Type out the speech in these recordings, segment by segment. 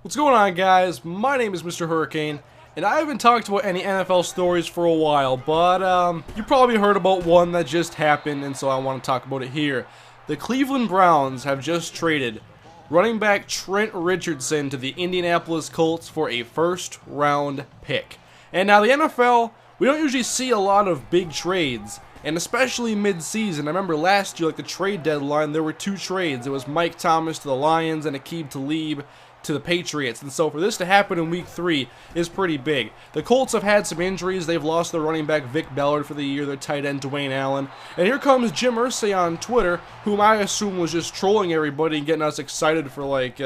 What's going on, guys? My name is Mr. Hurricane, and I haven't talked about any NFL stories for a while, but you probably heard about one that just happened, and so I want to talk about it here. The Cleveland Browns have just traded running back Trent Richardson to the Indianapolis Colts for a first-round pick. And now the NFL, we don't usually see a lot of big trades, and especially mid-season. I remember last year, like the trade deadline, there were two trades. It was Mike Thomas to the Lions and Aqib Talib to the Patriots, and so for this to happen in week 3 is pretty big. The Colts have had some injuries. They've lost their running back Vic Ballard for the year, their tight end Dwayne Allen, and here comes Jim Irsay on Twitter, whom I assume was just trolling everybody and getting us excited for like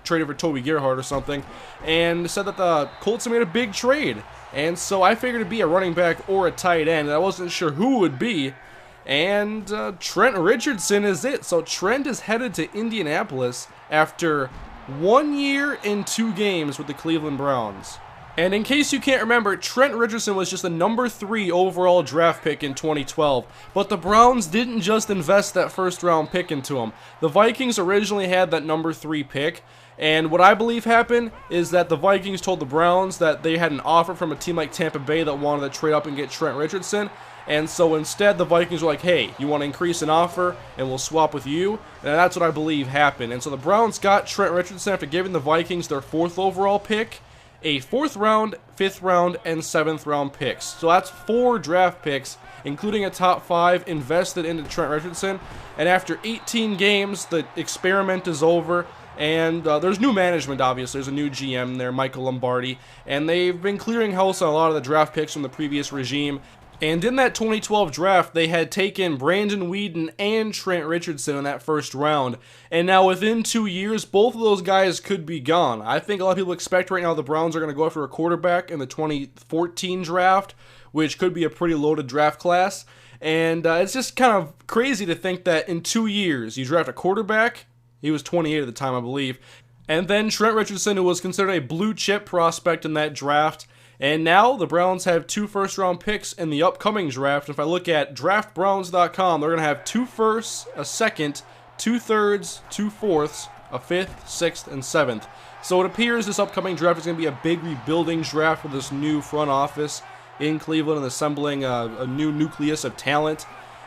trading for Toby Gerhart or something, and said that the Colts have made a big trade. And so I figured it'd be a running back or a tight end, and I wasn't sure who it would be. And Trent Richardson is it. So Trent is headed to Indianapolis after 1 year and 2 games with the Cleveland Browns. And in case you can't remember, Trent Richardson was just a number 3 overall draft pick in 2012. But the Browns didn't just invest that first round pick into him. The Vikings originally had that number 3 pick. And what I believe happened is that the Vikings told the Browns that they had an offer from a team like Tampa Bay that wanted to trade up and get Trent Richardson. And so instead the Vikings were like, hey, you want to increase an offer and we'll swap with you? And that's what I believe happened. And so the Browns got Trent Richardson after giving the Vikings their 4th overall pick, a 4th round, 5th round, and 7th round picks. So that's 4 draft picks, including a top 5 invested into Trent Richardson. And after 18 games, the experiment is over. And there's new management, obviously. There's a new GM there, Michael Lombardi. And they've been clearing house on a lot of the draft picks from the previous regime. And in that 2012 draft, they had taken Brandon Weeden and Trent Richardson in that first round. And now within 2 years, both of those guys could be gone. I think a lot of people expect right now the Browns are going to go after a quarterback in the 2014 draft, which could be a pretty loaded draft class. And it's just kind of crazy to think that in 2 years, you draft a quarterback. He was 28 at the time, I believe. And then Trent Richardson, who was considered a blue chip prospect in that draft. And now the Browns have 2 first-round picks in the upcoming draft. If I look at draftbrowns.com, they're going to have 2 firsts, a 2nd, 2 thirds, 2 fourths, a 5th, 6th, and 7th. So it appears this upcoming draft is going to be a big rebuilding draft for this new front office in Cleveland and assembling a new nucleus of talent.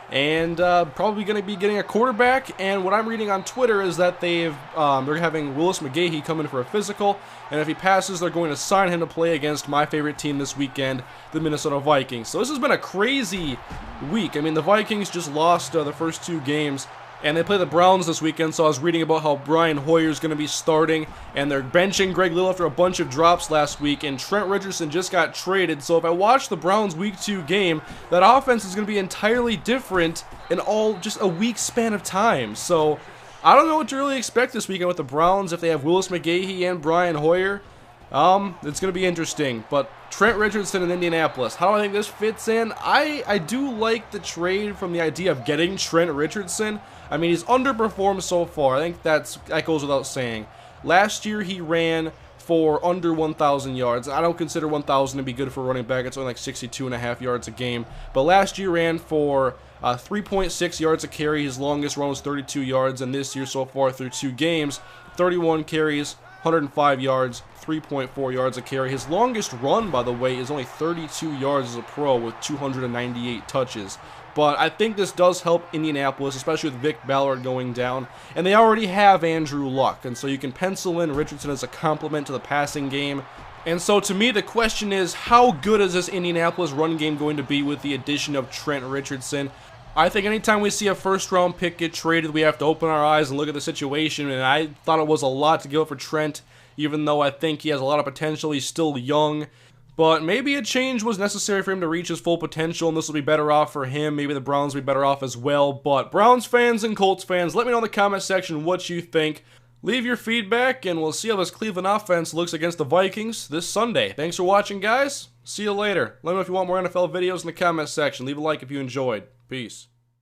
And probably going to be getting a quarterback. And what I'm reading on Twitter is that they're having Willis McGahee come in for a physical, and if he passes, they're going to sign him to play against my favorite team this weekend, the Minnesota Vikings. So this has been a crazy week. I mean, the Vikings just lost the first 2 games, and they play the Browns this weekend, so I was reading about how Brian Hoyer's going to be starting, and they're benching Greg Little after a bunch of drops last week, and Trent Richardson just got traded. So if I watch the Browns week 2 game, that offense is going to be entirely different in just a week span of time. So I don't know what to really expect this weekend with the Browns if they have Willis McGahee and Brian Hoyer. It's going to be interesting. But Trent Richardson in Indianapolis, how do I think this fits in? I do like the trade from the idea of getting Trent Richardson. I mean, he's underperformed so far. I think that goes without saying. Last year, he ran for under 1,000 yards. I don't consider 1,000 to be good for a running back. It's only like 62.5 yards a game. But last year ran for 3.6 yards a carry. His longest run was 32 yards. And this year so far through 2 games, 31 carries, 105 yards, 3.4 yards a carry. His longest run, by the way, is only 32 yards as a pro with 298 touches. But I think this does help Indianapolis, especially with Vic Ballard going down. And they already have Andrew Luck, and so you can pencil in Richardson as a complement to the passing game. And so to me, the question is, how good is this Indianapolis run game going to be with the addition of Trent Richardson? I think anytime we see a first-round pick get traded, we have to open our eyes and look at the situation. And I thought it was a lot to give up for Trent, even though I think he has a lot of potential. He's still young. But maybe a change was necessary for him to reach his full potential, and this will be better off for him. Maybe the Browns will be better off as well. But Browns fans and Colts fans, let me know in the comment section what you think. Leave your feedback, and we'll see how this Cleveland offense looks against the Vikings this Sunday. Thanks for watching, guys. See you later. Let me know if you want more NFL videos in the comment section. Leave a like if you enjoyed. Peace.